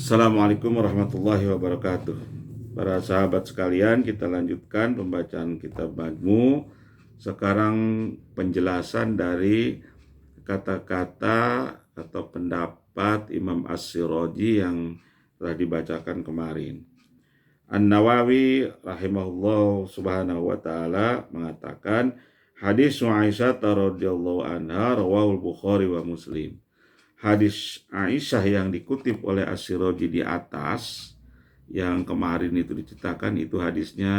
Assalamualaikum warahmatullahi wabarakatuh. Para sahabat sekalian, kita lanjutkan pembacaan kitab Majmu. Sekarang penjelasan dari kata-kata atau pendapat Imam As-Siraji yang telah dibacakan kemarin. An-Nawawi rahimahullah subhanahu wa ta'ala mengatakan, hadis Aisyah radhiyallahu anha rawahul Bukhari wa Muslim. Hadis Aisyah yang dikutip oleh As-Siraji di atas, yang kemarin itu diceritakan, itu hadisnya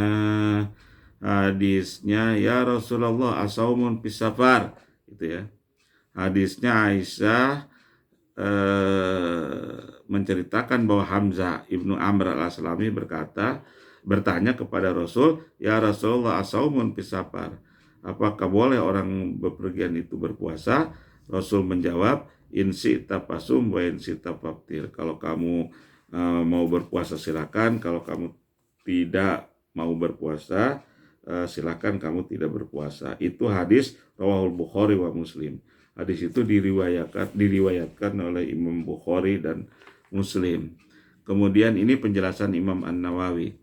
ya Rasulullah asaumun fis safar, itu ya. Hadisnya Aisyah menceritakan bahwa Hamzah ibnu Amr al-Aslami bertanya kepada Rasul, ya Rasulullah asaumun fis safar, apakah boleh orang bepergian itu berpuasa? Rasul menjawab, in syi'ta fasum wa in syi'ta faftir. Kalau kamu mau berpuasa silakan, kalau kamu tidak mau berpuasa silakan kamu tidak berpuasa. Itu hadis rawahul Bukhari wa Muslim. Hadis itu diriwayatkan oleh Imam Bukhari dan Muslim. Kemudian ini penjelasan Imam An-Nawawi.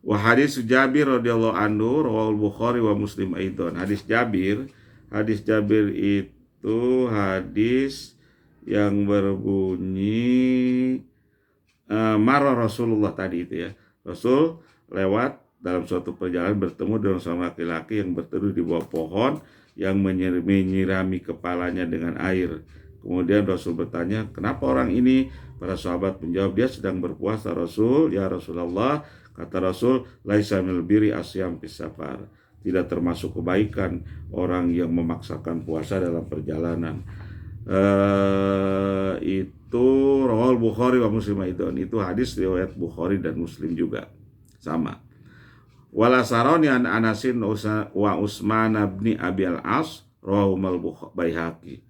Wa hadis Jabir radhiyallahu anhu rawahul Bukhari wa Muslim aidan. Hadis Jabir itu hadis yang berbunyi marah Rasulullah tadi itu ya. Rasul lewat dalam suatu perjalanan bertemu dengan seorang laki-laki yang berteduh di bawah pohon yang menyirami kepalanya dengan air. Kemudian Rasul bertanya, kenapa orang ini? Para sahabat menjawab, dia sedang berpuasa Rasul. Ya Rasulullah, kata Rasul, laisa minal birri asyam fis safar. Tidak termasuk kebaikan orang yang memaksakan puasa dalam perjalanan. Itu rawal Bukhari wa Muslim itu hadis riwayat Bukhari dan Muslim juga sama. Wala saroni an Anasin wa Utsman bin Abi al-As rawahul Baihaqi.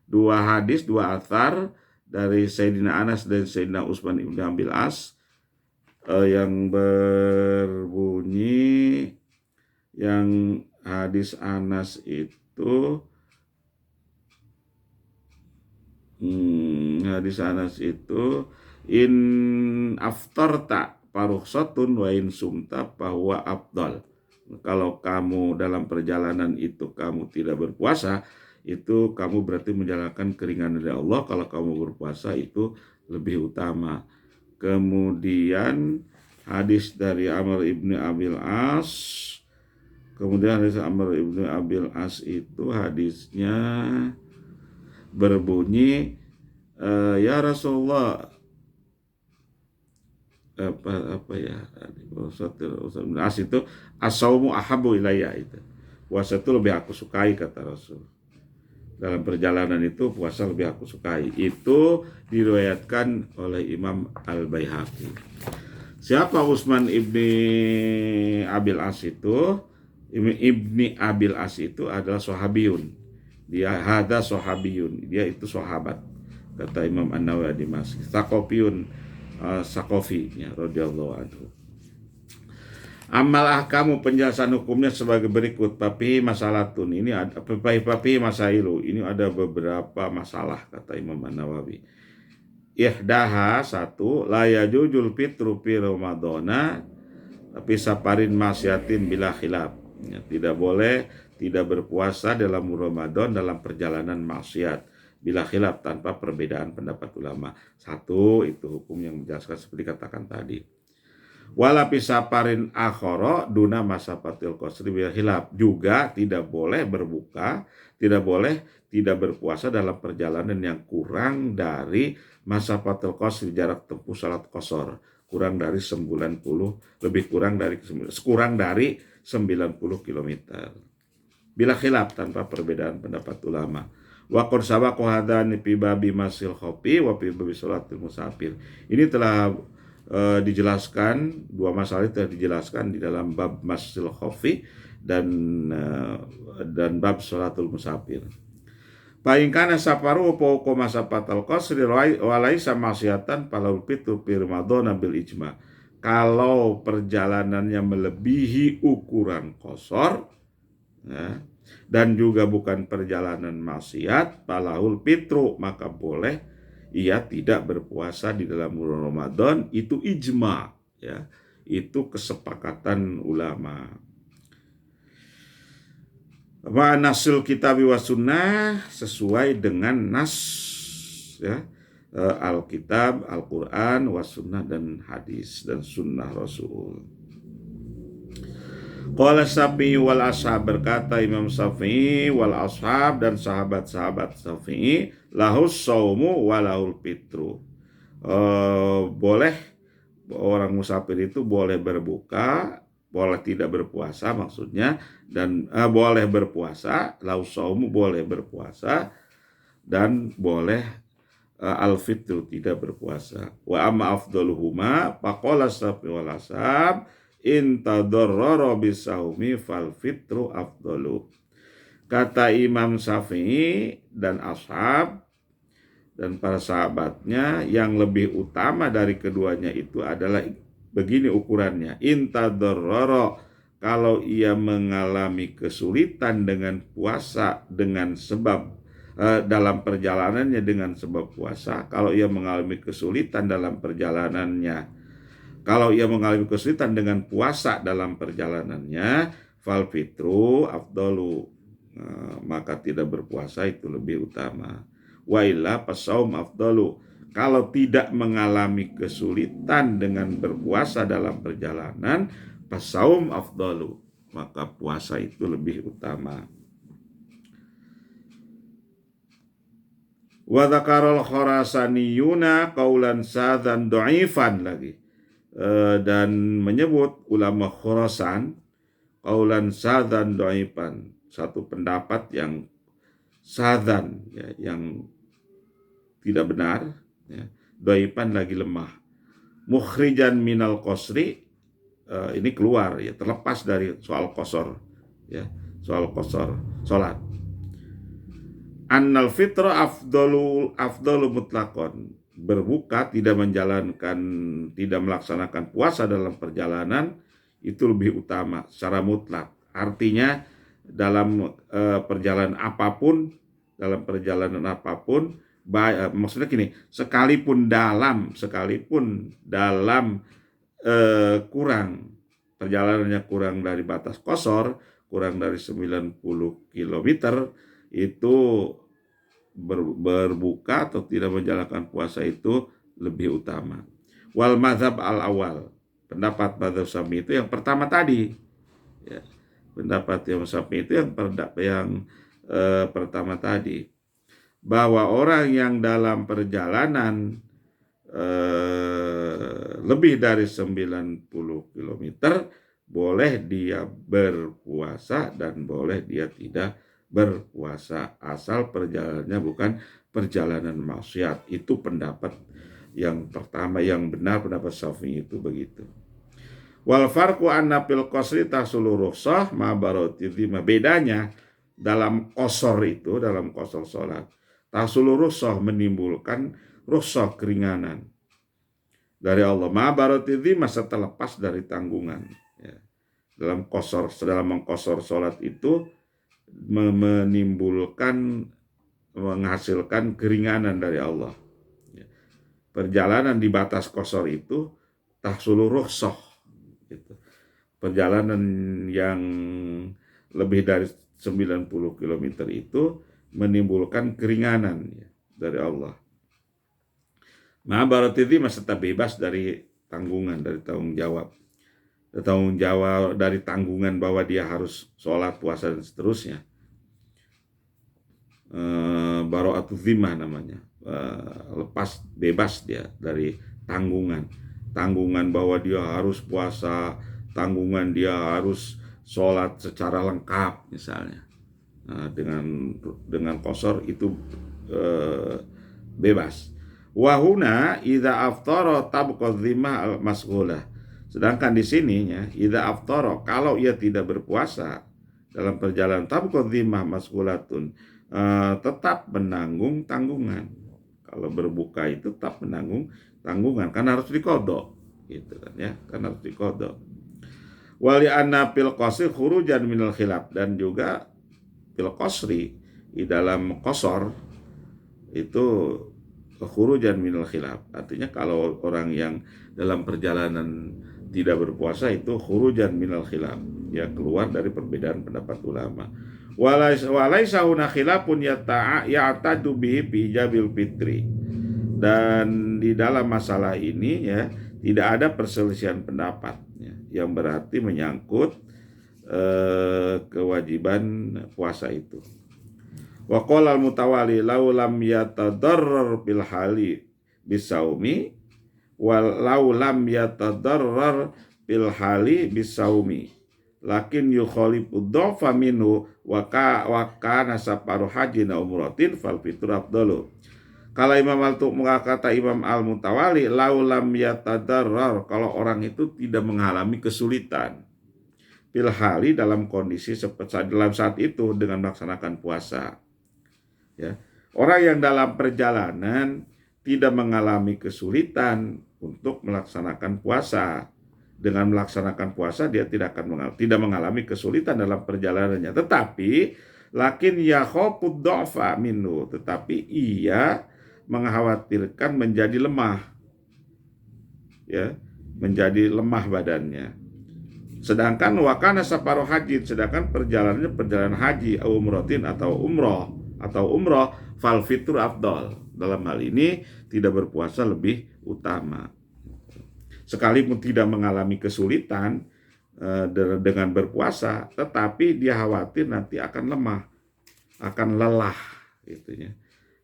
Dua hadis, dua athar dari Sayyidina Anas dan Sayyidina Utsman bin Abi al-As yang berbunyi, yang hadis Anas itu in aftarta parukhsatun wa in sumta bahwa afdal. Kalau kamu dalam perjalanan itu kamu tidak berpuasa, itu kamu berarti menjalankan keringanan dari Allah. Kalau kamu berpuasa itu lebih utama. Kemudian hadis dari Amr ibn Abil As. Kemudian hadis Amr ibn Abil As itu hadisnya berbunyi, ya Rasulullah, apa ya? As itu as-saumu ahabbu ilayya, itu. Puasa itu lebih aku sukai, kata Rasul. Dalam perjalanan itu puasa lebih aku sukai. Itu diriwayatkan oleh Imam Al-Baihaqi. Siapa Utsman ibni Abil As itu? Ibni Abil As itu adalah sahabiyun. Dia hada sahabiyun. Dia itu sahabat. Kata Imam An-Nawawi di Masjid. Saqafiyun, Saqafinya radhiyallahu anhu. Amal ahkamu, penjelasan hukumnya sebagai berikut. Papi masalatun, ini ada papi masailu, ini ada beberapa masalah, kata Imam An-Nawawi. Ihdaha, satu, la yajuzul fitru fi ramadhana tapi saparin masyatin bila khilaf. Ya, tidak boleh tidak berpuasa dalam Ramadan dalam perjalanan maksiat bila khilaf, tanpa perbedaan pendapat ulama. Satu, itu hukum yang menjelaskan seperti katakan tadi. Wala pisaparin akhara duna masafatil qasri bil khilaf, juga tidak boleh berbuka, tidak boleh tidak berpuasa dalam perjalanan yang kurang dari masafatil qasri, jarak tempuh salat qasar, kurang dari 90, lebih kurang dari 90 km. Bila khilaf, tanpa perbedaan pendapat ulama. Wa qad sabaqa hadani fi babi masil khofi wa fi babi salatil musafir. Ini telah dijelaskan, dua masalah itu telah dijelaskan di dalam bab masil khofi dan bab salatul musafir. Paingkana safaru poko masapatal qasri walaisa maksiatan palal fitu fi ramadhana bil ijma. Kalau perjalanannya melebihi ukuran qasar, ya, dan juga bukan perjalanan maksiat, palahul fitru, maka boleh ia tidak berpuasa di dalam bulan Ramadan, itu ijma, ya, itu kesepakatan ulama. Nasul kitab wa sunnah, sesuai dengan nas, ya, Alkitab, Al-Quran, wa sunnah, dan hadis dan sunnah Rasul. Qala Syafi'i wal ashab, berkata Imam Syafi'i, wal ashab, dan sahabat-sahabat Syafi'i, lahus saumu wa lahul fitru. Boleh orang musafir itu boleh berbuka, boleh tidak berpuasa maksudnya, dan boleh berpuasa, lahus saumu boleh berpuasa, dan boleh al-fitru tidak berpuasa. Wa amma afdaluhuma faqala Syafi'i wal ashab in tadarrara bisaumi fal fitru afdalu. Kata Imam Syafi'i dan ashab dan para sahabatnya, yang lebih utama dari keduanya itu adalah begini ukurannya. In tadarrara, kalau ia mengalami kesulitan dengan puasa dengan sebab dalam perjalanannya dengan sebab puasa, kalau ia mengalami kesulitan dalam perjalanannya, kalau ia mengalami kesulitan dengan puasa dalam perjalanannya, fal fitru afdalu, maka tidak berpuasa itu lebih utama. Wa illa fasaum afdalu, kalau tidak mengalami kesulitan dengan berpuasa dalam perjalanan, fasaum afdalu, maka puasa itu lebih utama. Wa dzakarul khurasaniyuna qaulan sadzan dhaifan lagi. Dan menyebut ulama Khurasan qaulan sadzan dhaifan, satu pendapat yang sadzan, ya, yang tidak benar, ya, dhaifan lagi lemah. Mukhrijan minal qasri, ini keluar, ya, terlepas dari soal qasar, ya, soal qasar salat. Annal fitra afdalu mutlaqan, berbuka tidak melaksanakan puasa dalam perjalanan itu lebih utama secara mutlak. Artinya dalam perjalanan apapun, maksudnya gini, sekalipun dalam kurang, perjalanannya kurang dari batas qasar, kurang dari 90 km, itu berbuka atau tidak menjalankan puasa itu lebih utama. Wal mazhab al awal, pendapat mazhab Syafi'i itu yang pertama tadi, ya, pendapat yang Syafi'i itu yang pertama tadi, bahwa orang yang dalam perjalanan lebih dari 90 km boleh dia berpuasa dan boleh dia tidak berpuasa, asal perjalanannya bukan perjalanan maksiat. Itu pendapat yang pertama, yang benar, pendapat Syafi'i itu begitu. Wal farqu anna fil qasri tahsulu rukhsah ma baratidhima, bedanya dalam qasar itu, dalam qasar salat, tahsulu rukhsah menimbulkan rukhsah, keringanan dari Allah, ma baratidhima setelah lepas dari tanggungan, ya. Dalam mengqasar salat itu menghasilkan keringanan dari Allah. Perjalanan di batas qasar itu tahsulu rukhsah, gitu. Perjalanan yang lebih dari 90 km itu menimbulkan keringanan, ya, dari Allah. Ma'baratidhi maksudnya bebas dari tanggungan, dari tanggung jawab dari tanggungan bahwa dia harus sholat, puasa, dan seterusnya. Bara'atu zimmah namanya, lepas, bebas dia dari tanggungan bahwa dia harus puasa, tanggungan dia harus sholat secara lengkap misalnya. Dengan qasar itu bebas. Wahuna idza aftara tabqa zimmah al-masghulah. Sedangkan di sini, ya, idza aftara, kalau ia tidak berpuasa dalam perjalanan, tabqa zimmah masghulatun, tetap menanggung tanggungan. Kalau berbuka itu tetap menanggung tanggungan, karena harus diqadha, gitu kan, ya, karena harus diqadha. Wali anna fil qasri khurujan minal khilaf, dan juga fil qasri, di dalam qasar itu khurujan minal khilaf. Artinya kalau orang yang dalam perjalanan tidak berpuasa itu khurujan minal khilaf, ya keluar dari perbedaan pendapat ulama. Walaisa huna khilafun ya'tadu bihi fi ijabil fitri. Dan di dalam masalah ini ya tidak ada perselisihan pendapat ya, yang berarti menyangkut kewajiban puasa itu. Wa qala al-mutawali law lam yatadarrar bil hali bisaumi walau lam yatadarrar bil hali bisaumi lakin yukhalifu dhafa minhu wa kana safaru hajin aw umratin fal fitru afdalu. Kalau kata Imam Al-Mutawali lau lam yatadarrar, kalau orang itu tidak mengalami kesulitan bil hali dalam kondisi dalam saat itu dengan melaksanakan puasa. Ya. Orang yang dalam perjalanan tidak mengalami kesulitan untuk melaksanakan puasa. Dengan melaksanakan puasa dia tidak mengalami kesulitan dalam perjalanannya. Tetapi lakin yakhafud dha'fa minhu, tetapi ia mengkhawatirkan menjadi lemah. Ya, menjadi lemah badannya. Sedangkan wakana safaru haji, sedangkan perjalanan haji umrotin atau umroh fal fitru afdal. Dalam hal ini tidak berpuasa lebih utama. Sekalipun tidak mengalami kesulitan dengan berpuasa, tetapi dia khawatir nanti akan lemah, akan lelah, gitu ya,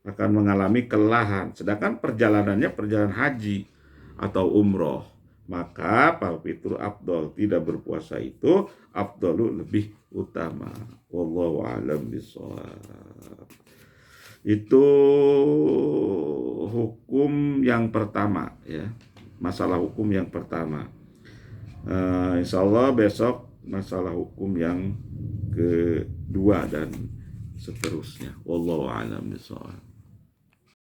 akan mengalami kelelahan. Sedangkan perjalanannya perjalanan haji atau umroh, maka fal fitru afdal, tidak berpuasa itu afdalu, lebih utama. Wallahu a'lam bishawab. Itu hukum yang pertama ya. Masalah hukum yang pertama. Insya Allah besok masalah hukum yang kedua dan seterusnya. Wallahu a'lam bishawab.